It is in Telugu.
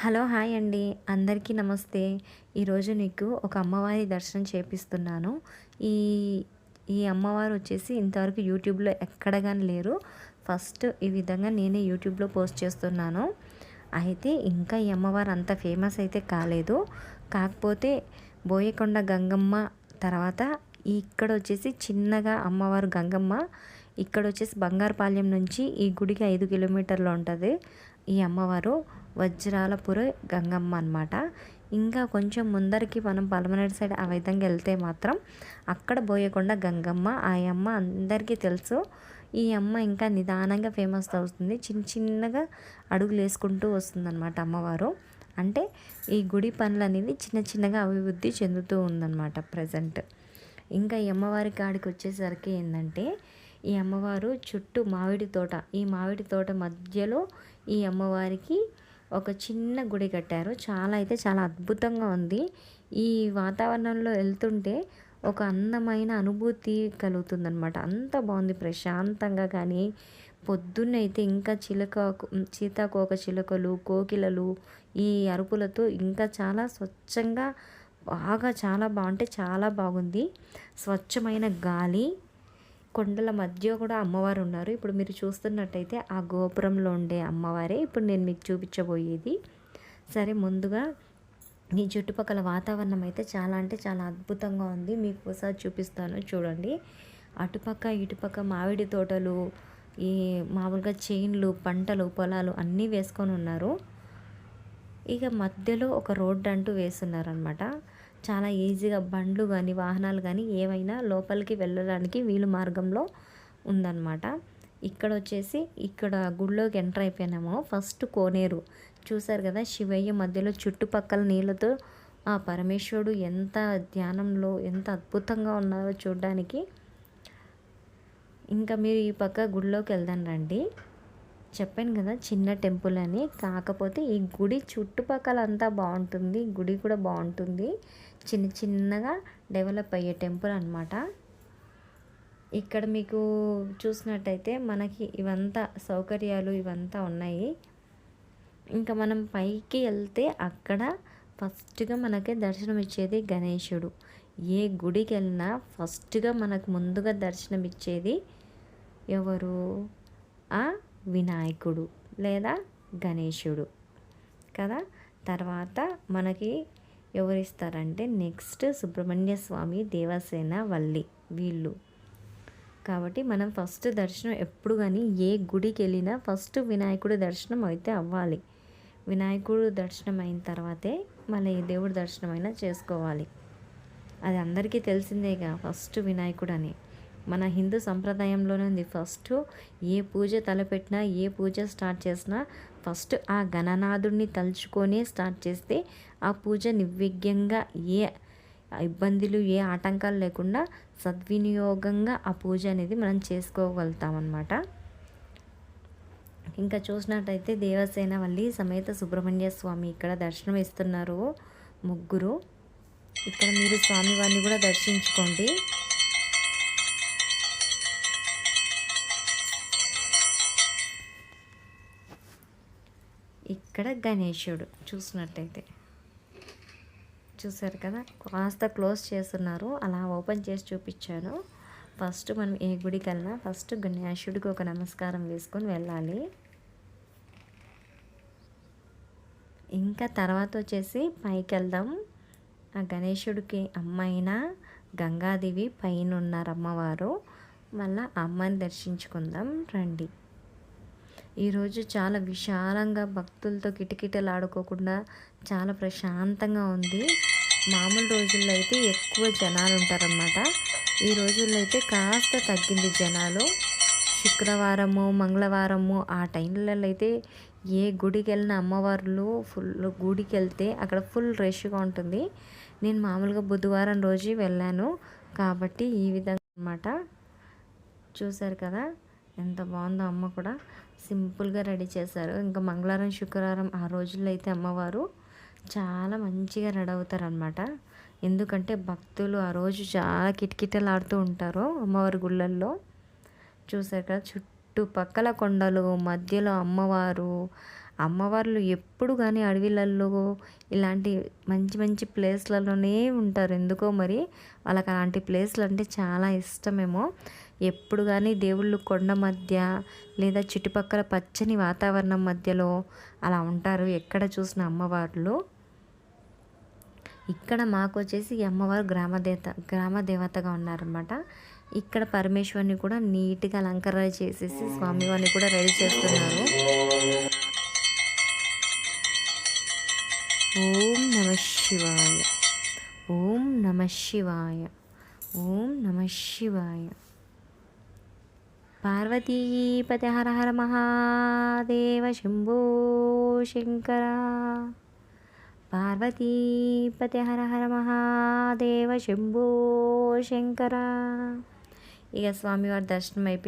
హలో! హాయ్ అండి. అందరికీ నమస్తే. ఈరోజు నీకు ఒక అమ్మవారి దర్శనం చేపిస్తున్నాను. ఈ ఈ అమ్మవారు వచ్చేసి ఇంతవరకు యూట్యూబ్‌లో ఎక్కడ గాని లేరు. ఫస్ట్ ఈ విధంగా నేనే యూట్యూబ్‌లో పోస్ట్ చేస్తున్నాను. అయితే ఇంకా ఈ అమ్మవారు అంత ఫేమస్ అయితే కాలేదు. కాకపోతే బోయకొండ గంగమ్మ తర్వాత ఇక్కడొచ్చేసి చిన్నగా అమ్మవారు గంగమ్మ, ఇక్కడొచ్చేసి బంగారుపాలెం నుంచి ఈ గుడికి 5 కిలోమీటర్లు ఉంటది. ఈ అమ్మవారు వజ్రాలపుర గంగమ్మ అనమాట. ఇంకా కొంచెం ముందరికి మనం పలమనేరు సైడ్ ఆ విధంగా వెళ్తే మాత్రం అక్కడ బోయకొండ గంగమ్మ. ఆ అమ్మ అందరికీ తెలుసు. ఈ అమ్మ ఇంకా నిదానంగా ఫేమస్ అవుతుంది. చిన్న చిన్నగా అడుగులు వేసుకుంటూ వస్తుందన్నమాట అమ్మవారు. అంటే ఈ గుడి పనులనేది చిన్న చిన్నగా అభివృద్ధి చెందుతూ ఉందన్నమాట ప్రజెంట్. ఇంకా ఈ అమ్మవారి కాడికి వచ్చేసరికి ఏంటంటే ఈ అమ్మవారు చుట్టూ మామిడి తోట, ఈ మామిడి తోట మధ్యలో ఈ అమ్మవారికి ఒక చిన్న గుడి కట్టారు. చాలా అద్భుతంగా ఉంది. ఈ వాతావరణంలో వెళ్తుంటే ఒక అందమైన అనుభూతి కలుగుతుందనమాట. అంత బాగుంది ప్రశాంతంగా. కానీ పొద్దున్నైతే ఇంకా సీతాకోక చిలుకలు, కోకిలలు ఈ అరుపులతో ఇంకా చాలా స్వచ్ఛంగా చాలా బాగుంటే చాలా బాగుంది. స్వచ్ఛమైన గాలి, కొండల మధ్య కూడా అమ్మవారు ఉన్నారు. ఇప్పుడు మీరు చూస్తున్నట్టయితే ఆ గోపురంలో ఉండే అమ్మవారే ఇప్పుడు నేను మీకు చూపించబోయేది. సరే, ముందుగా ఈ చుట్టుపక్కల వాతావరణం అయితే చాలా అంటే చాలా అద్భుతంగా ఉంది. మీకు ఒకసారి చూపిస్తాను చూడండి. అటుపక్క ఇటుపక్క మామిడి తోటలు, ఈ మామూలుగా చేన్లు, పంటలు, పొలాలు అన్నీ వేసుకొని ఉన్నారు. ఇక మధ్యలో ఒక రోడ్డు అంటూ వేస్తున్నారనమాట. చాలా ఈజీగా బండ్లు కానీ వాహనాలు కానీ ఏవైనా లోపలికి వెళ్ళడానికి వీలు మార్గంలో ఉందన్నమాట. ఇక్కడ వచ్చేసి గుడిలోకి ఎంటర్ అయిపోయినాము. ఫస్ట్ కోనేరు చూసారు కదా, శివయ్య మధ్యలో చుట్టుపక్కల నీళ్ళతో ఆ పరమేశ్వరుడు ఎంత ధ్యానంలో ఎంత అద్భుతంగా ఉన్నారో చూడడానికి. ఇంకా మీరు ఈ పక్క గుడిలోకి వెళ్దాం రండి. చెప్పాను కదా చిన్న టెంపుల్ అని. కాకపోతే ఈ గుడి చుట్టుపక్కల అంతా బాగుంటుంది, గుడి కూడా బాగుంటుంది. చిన్నగా డెవలప్ అయ్యే టెంపుల్ అనమాట. ఇక్కడ మీకు చూసినట్టయితే మనకి ఇవంతా సౌకర్యాలు ఇవంతా ఉన్నాయి. ఇంకా మనం పైకి వెళ్తే అక్కడ ఫస్ట్గా మనకి దర్శనం ఇచ్చేది గణేశుడు. ఏ గుడికి వెళ్ళినా ఫస్ట్గా మనకు ముందుగా దర్శనం ఇచ్చేది ఎవరు? ఆ వినాయకుడు లేదా గణేశుడు కదా. తర్వాత మనకి ఎవరిస్తారంటే నెక్స్ట్ సుబ్రహ్మణ్య స్వామి, దేవసేన, వల్లి వీళ్ళు. కాబట్టి మనం ఫస్ట్ దర్శనం ఎప్పుడు కానీ ఏ గుడికి వెళ్ళినా ఫస్ట్ వినాయకుడి దర్శనం అయితే అవ్వాలి. వినాయకుడు దర్శనం అయిన తర్వాతే మళ్ళీ దేవుడి దర్శనం అయినా చేసుకోవాలి. అది అందరికీ తెలిసిందేగా ఫస్ట్ వినాయకుడు అని. మన హిందూ సంప్రదాయంలోనే ఉంది. ఫస్ట్ ఏ పూజ తలపెట్టినా ఏ పూజ స్టార్ట్ చేసినా ఫస్ట్ ఆ గణనాథుడిని తలుచుకొనే స్టార్ట్ చేస్తే ఆ పూజ నిర్విఘ్నంగా ఏ ఇబ్బందులు ఏ ఆటంకాలు లేకుండా సద్వినియోగంగా ఆ పూజ అనేది మనం చేసుకోగలుగుతామన్నమాట. ఇంకా చూసినట్టయితే దేవసేన వల్లి సమేత సుబ్రహ్మణ్య స్వామి ఇక్కడ దర్శనం ఇస్తున్నారు ముగ్గురు. ఇక్కడ మీరు స్వామివారిని కూడా దర్శించుకోండి. ఇక్కడ గణేశుడు చూసినట్టయితే చూసారు కదా, కాస్త క్లోజ్ చేస్తున్నారు, అలా ఓపెన్ చేసి చూపించాను. ఫస్ట్ మనం ఏ గుడికి వెళ్ళినా ఫస్ట్ గణేశుడికి ఒక నమస్కారం వేసుకొని వెళ్ళాలి. ఇంకా తర్వాత వచ్చేసి పైకి వెళ్దాం. ఆ గణేశుడికి అమ్మైన గంగాదేవి పైన ఉన్నారు అమ్మవారు. మళ్ళీ అమ్మని దర్శించుకుందాం రండి. ఈరోజు చాలా విశాలంగా భక్తులతో కిటకిటలాడుకోకుండా చాలా ప్రశాంతంగా ఉంది. మామూలు రోజుల్లో అయితే ఎక్కువ జనాలు ఉంటారన్నమాట. ఈ రోజుల్లో అయితే కాస్త తగ్గింది జనాలు. శుక్రవారము, మంగళవారము ఆ టైంలలో అయితే ఏ గుడికి వెళ్ళిన అమ్మవార్లు గుడికి వెళ్తే అక్కడ ఫుల్ రష్గా ఉంటుంది. నేను మామూలుగా బుధవారం రోజు వెళ్ళాను కాబట్టి ఈ విధంగా అన్నమాట. చూసారు కదా ఎంత బాగుందో. అమ్మ కూడా సింపుల్గా రెడీ చేశారు. ఇంకా మంగళవారం, శుక్రవారం ఆ రోజుల్లో అయితే అమ్మవారు చాలా మంచిగా రెడీ అవుతారనమాట. ఎందుకంటే భక్తులు ఆ రోజు చాలా కిటకిటలాడుతూ ఉంటారు అమ్మవారి గుళ్ళల్లో. చూసారు కదా చుట్టుపక్కల కొండలు, మధ్యలో అమ్మవారు, అమ్మవార్లు ఎప్పుడు కానీ అడవిలలో ఇలాంటి మంచి మంచి ప్లేస్లలోనే ఉంటారు. ఎందుకో మరి వాళ్ళకి అలాంటి ప్లేస్లు అంటే చాలా ఇష్టమేమో. ఎప్పుడు కానీ దేవుళ్ళు కొండ మధ్య లేదా చుట్టుపక్కల పచ్చని వాతావరణం మధ్యలో అలా ఉంటారు ఎక్కడ చూసిన అమ్మవార్లు. ఇక్కడ మాకు వచ్చేసి ఈ అమ్మవారు గ్రామ దేవతగా ఉన్నారనమాట. ఇక్కడ పరమేశ్వరిని కూడా నీట్గా అలంకరణ చేసేసి స్వామివారిని కూడా రెడీ చేస్తున్నారు. ఓం నమ శివాయ, ఓం నమ శివాయ, ఓం నమ శివాయ. పార్వతీపతి హర హర మహాదేవ శంభో శంకర. పార్వతీపతి హర హర మహాదేవ శంభో శంకర. ఇక స్వామివారి దర్శనం అయిపోయి